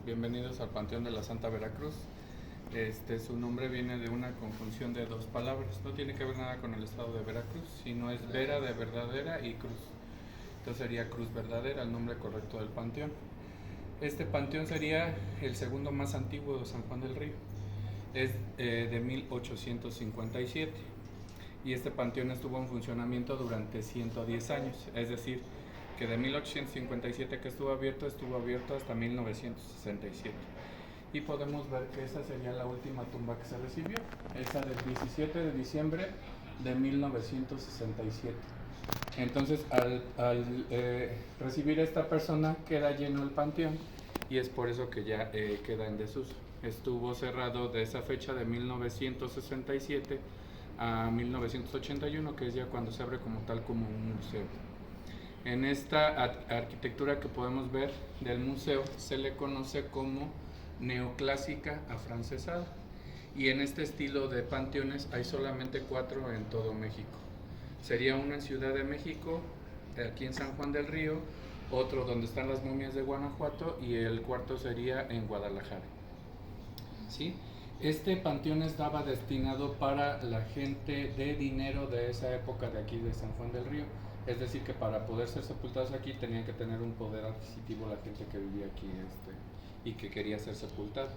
Bienvenidos al Panteón de la Santa Veracruz. Su nombre viene de una conjunción de dos palabras. No tiene que ver nada con el estado de Veracruz, sino es vera de verdadera y cruz. Entonces sería Cruz Verdadera el nombre correcto del panteón. Este panteón sería el segundo más antiguo de San Juan del Río. Es de 1857 y este panteón estuvo en funcionamiento durante 110 años, es decir, que de 1857 que estuvo abierto hasta 1967. Y podemos ver que esa sería la última tumba que se recibió, esa del 17 de diciembre de 1967. Entonces, al recibir a esta persona, queda lleno el panteón y es por eso que ya queda en desuso. Estuvo cerrado de esa fecha de 1967 a 1981, que es ya cuando se abre como tal como un museo. En esta arquitectura que podemos ver del museo se le conoce como neoclásica afrancesada, y en este estilo de panteones hay solamente 4 en todo México. Sería uno en Ciudad de México, aquí en San Juan del Río, otro donde están las momias de Guanajuato y el cuarto sería en Guadalajara. ¿Sí? Este panteón estaba destinado para la gente de dinero de esa época de aquí de San Juan del Río. Es decir, que para poder ser sepultados aquí tenían que tener un poder adquisitivo la gente que vivía aquí y que quería ser sepultado.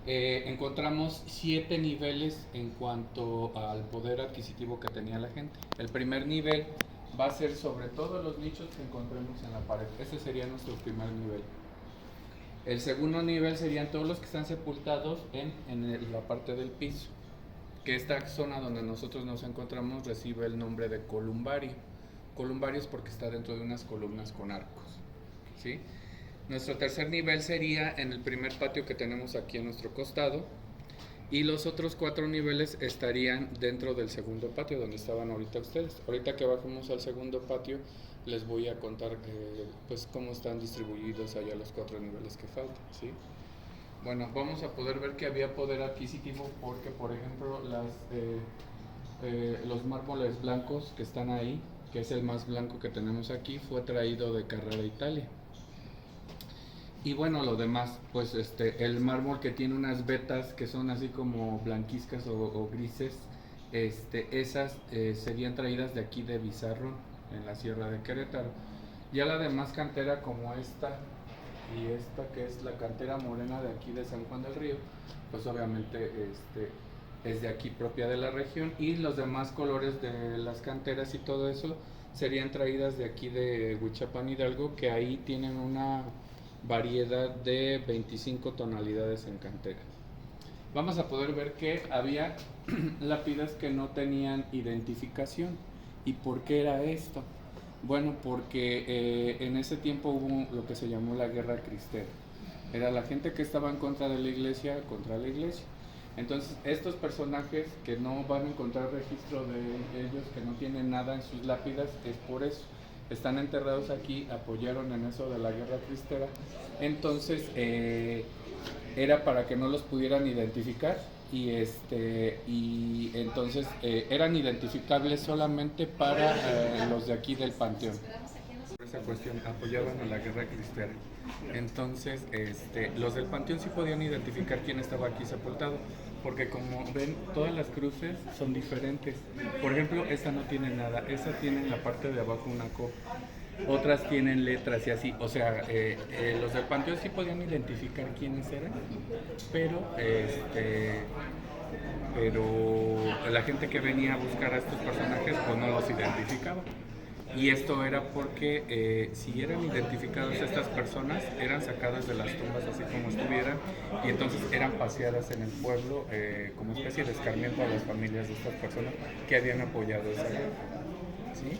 Encontramos 7 niveles en cuanto al poder adquisitivo que tenía la gente. El primer nivel va a ser sobre todos los nichos que encontremos en la pared. Ese sería nuestro primer nivel. El segundo nivel serían todos los que están sepultados en la parte del piso, que esta zona donde nosotros nos encontramos recibe el nombre de columbario. Columbario es porque está dentro de unas columnas con arcos, ¿sí? Nuestro tercer nivel sería en el primer patio que tenemos aquí a nuestro costado, y los otros 4 niveles estarían dentro del segundo patio donde estaban ahorita ustedes. Ahorita que bajemos al segundo patio les voy a contar pues cómo están distribuidos allá los 4 niveles que faltan, ¿sí? Bueno, vamos a poder ver que había poder adquisitivo porque, por ejemplo, los mármoles blancos que están ahí, que es el más blanco que tenemos aquí, fue traído de Carrara, Italia. Y bueno, lo demás, pues el mármol que tiene unas vetas que son así como blanquizcas o grises, esas serían traídas de aquí de Bizarro, en la Sierra de Querétaro. Ya la demás cantera, como esta y esta, que es la cantera morena de aquí de San Juan del Río, pues obviamente es de aquí, propia de la región, y los demás colores de las canteras y todo eso serían traídas de aquí de Huichapan, Hidalgo, que ahí tienen una variedad de 25 tonalidades en cantera. Vamos a poder ver que había lápidas que no tenían identificación. ¿Y por qué era esto? Bueno, porque en ese tiempo hubo lo que se llamó la guerra cristera. Era la gente que estaba en contra de la iglesia contra la iglesia. Entonces, estos personajes que no van a encontrar registro de ellos, que no tienen nada en sus lápidas, es por eso. Están enterrados aquí, apoyaron en eso de la guerra cristera. Entonces, era para que no los pudieran identificar y entonces eran identificables solamente para los de aquí del panteón. Por esa cuestión apoyaban a la guerra cristera. Entonces, los del panteón sí podían identificar quién estaba aquí sepultado, porque como ven, todas las cruces son diferentes. Por ejemplo, esta no tiene nada, esta tiene en la parte de abajo una copa, otras tienen letras y así. O sea, los del panteón sí podían identificar quiénes eran, pero la gente que venía a buscar a estos personajes pues no los identificaba. Y esto era porque si eran identificadas estas personas, eran sacadas de las tumbas así como estuvieran, y entonces eran paseadas en el pueblo como especie de escarmiento a las familias de estas personas que habían apoyado esa guerra. ¿Sí?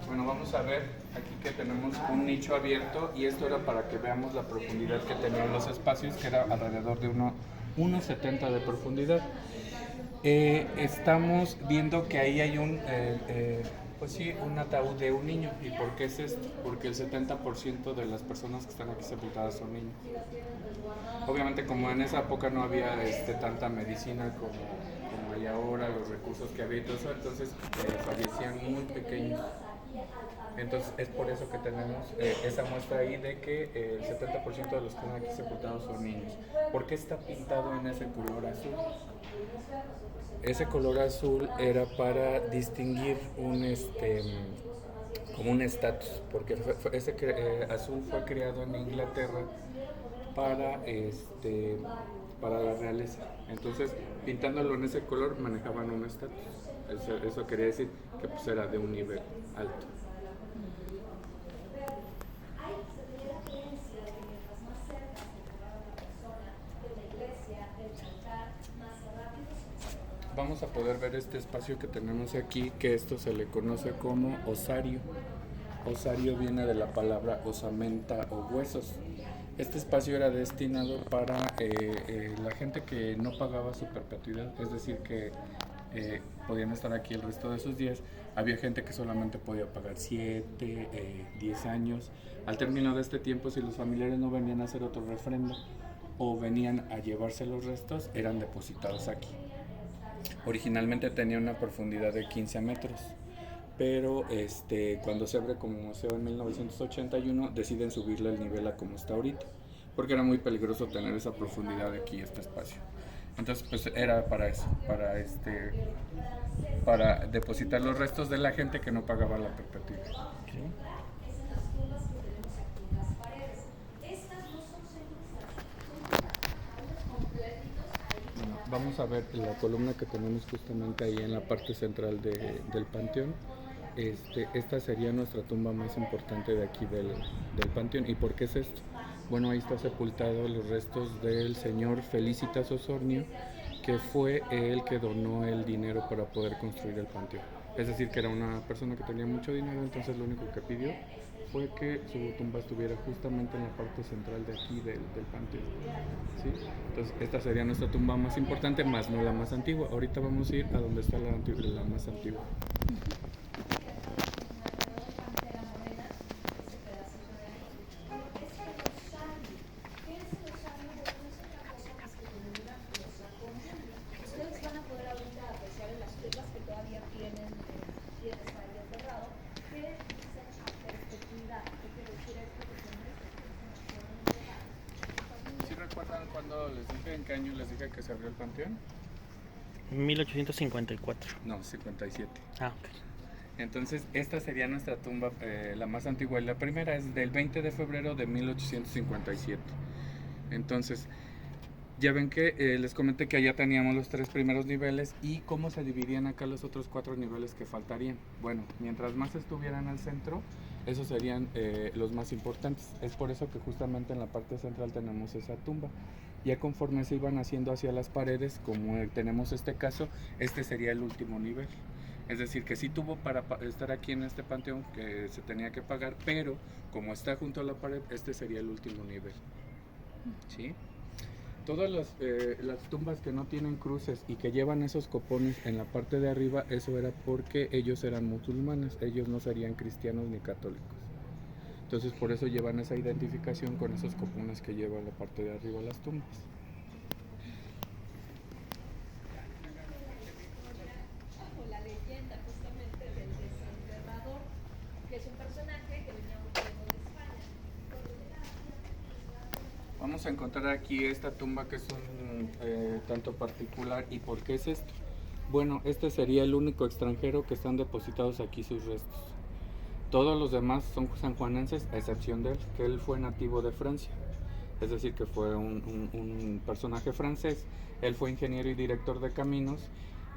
Bueno, vamos a ver aquí que tenemos un nicho abierto, y esto era para que veamos la profundidad que tenían los espacios, que era alrededor de 1,70 de profundidad. Estamos viendo que ahí hay Pues sí, un ataúd de un niño. ¿Y por qué es esto? Porque el 70% de las personas que están aquí sepultadas son niños. Obviamente como en esa época no había tanta medicina como hay ahora, los recursos que había y todo eso, entonces fallecían muy pequeños. Entonces es por eso que tenemos esa muestra ahí de que el 70% de los que están aquí sepultados son niños. ¿Por qué está pintado en ese color azul? Ese color azul era para distinguir como un estatus, porque ese azul fue creado en Inglaterra para para la realeza. Entonces, pintándolo en ese color manejaban un estatus. Eso quería decir que pues era de un nivel alto. Vamos a poder ver este espacio que tenemos aquí, que esto se le conoce como osario. Osario viene de la palabra osamenta o huesos. Este espacio era destinado para la gente que no pagaba su perpetuidad, es decir, que podían estar aquí el resto de sus días. Había gente que solamente podía pagar 7, 10 años. Al término de este tiempo, si los familiares no venían a hacer otro refrendo o venían a llevarse los restos, eran depositados aquí. Originalmente tenía una profundidad de 15 metros, pero cuando se abre como museo en 1981 deciden subirle el nivel a como está ahorita, porque era muy peligroso tener esa profundidad aquí, este espacio. Entonces pues era para eso, para depositar los restos de la gente que no pagaba la perpetuidad. ¿Sí? Bueno, vamos a ver la columna que tenemos justamente ahí en la parte central del panteón. Esta sería nuestra tumba más importante de aquí del panteón. ¿Y por qué es esto? Bueno, ahí está sepultado los restos del señor Felicitas Osornio, que fue el que donó el dinero para poder construir el panteón. Es decir, que era una persona que tenía mucho dinero, entonces lo único que pidió fue que su tumba estuviera justamente en la parte central de aquí del panteón. ¿Sí? Entonces esta sería nuestra tumba más importante, más no la más antigua. Ahorita vamos a ir a donde está la más antigua. ¿Sí recuerdan cuando les dije, en qué año les dije que se abrió el panteón? 1854. No, 57. Ah, ok. Entonces, esta sería nuestra tumba, la más antigua. La primera es del 20 de febrero de 1857. Entonces, ya ven que les comenté que allá teníamos los 3 primeros niveles y cómo se dividían acá los otros 4 niveles que faltarían. Bueno, mientras más estuvieran al centro, esos serían los más importantes. Es por eso que justamente en la parte central tenemos esa tumba. Ya conforme se iban haciendo hacia las paredes, como tenemos este caso, este sería el último nivel. Es decir, que sí tuvo para estar aquí en este panteón, que se tenía que pagar, pero como está junto a la pared, este sería el último nivel. ¿Sí? Todas las tumbas que no tienen cruces y que llevan esos copones en la parte de arriba, eso era porque ellos eran musulmanes, ellos no serían cristianos ni católicos. Entonces por eso llevan esa identificación con esos copones que llevan la parte de arriba las tumbas. La leyenda justamente del desenterrador, que es un personaje que venía huyendo de España. Vamos a encontrar aquí esta tumba que es un tanto particular. ¿Y por qué es esto? Bueno, este sería el único extranjero que están depositados aquí sus restos. Todos los demás son sanjuanenses, a excepción de él, que él fue nativo de Francia. Es decir, que fue un personaje francés. Él fue ingeniero y director de caminos.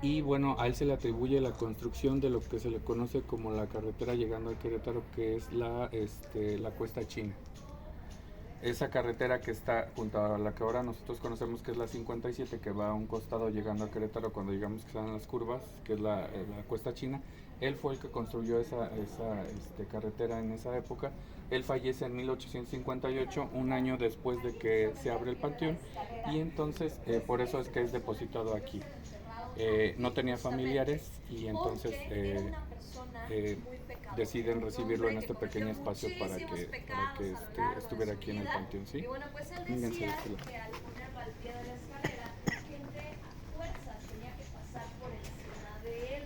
Y bueno, a él se le atribuye la construcción de lo que se le conoce como la carretera llegando a Querétaro, que es la Cuesta China. Esa carretera que está junto a la que ahora nosotros conocemos, que es la 57, que va a un costado llegando a Querétaro cuando llegamos que están las curvas, que es la Cuesta China. Él fue el que construyó esa carretera en esa época. Él fallece en 1858, un año después de que se abre el panteón, y entonces por eso es que es depositado aquí. no tenía familiares y entonces deciden recibirlo en este pequeño espacio para que estuviera aquí en el panteón, ¿sí? Y bueno, pues él decía que al ponerlo al pie de la escalera, la gente a fuerzas tenía que pasar por encima de él.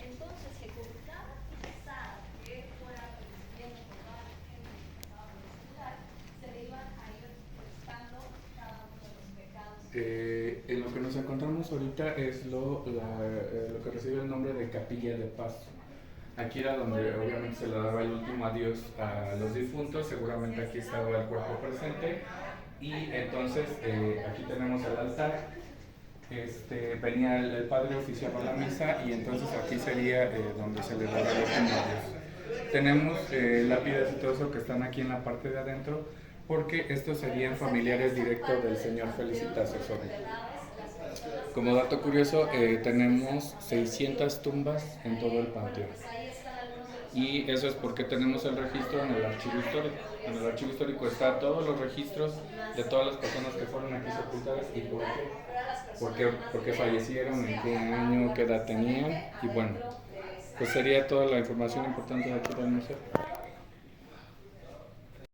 Entonces, que con cada pisada que fuera resistiendo con toda la gente que pasaba por ese lugar, se le iban a ir prestando cada uno de los pecados. En lo que nos encontramos ahorita es lo que recibe el nombre de Capilla de Paz. Aquí era donde obviamente se le daba el último adiós a los difuntos, seguramente aquí estaba el cuerpo presente y entonces aquí tenemos el altar, venía el padre oficiaba la misa y entonces aquí sería donde se le daba el último adiós. Tenemos lápidas y todo eso que están aquí en la parte de adentro porque estos serían familiares directos del señor Felicitas Osorio. Como dato curioso, tenemos 600 tumbas en todo el panteón. Y eso es porque tenemos el registro en el archivo histórico. En el archivo histórico están todos los registros de todas las personas que fueron aquí sepultadas y por qué fallecieron, en qué año, qué edad tenían. Y bueno, pues sería toda la información importante de aquí del museo.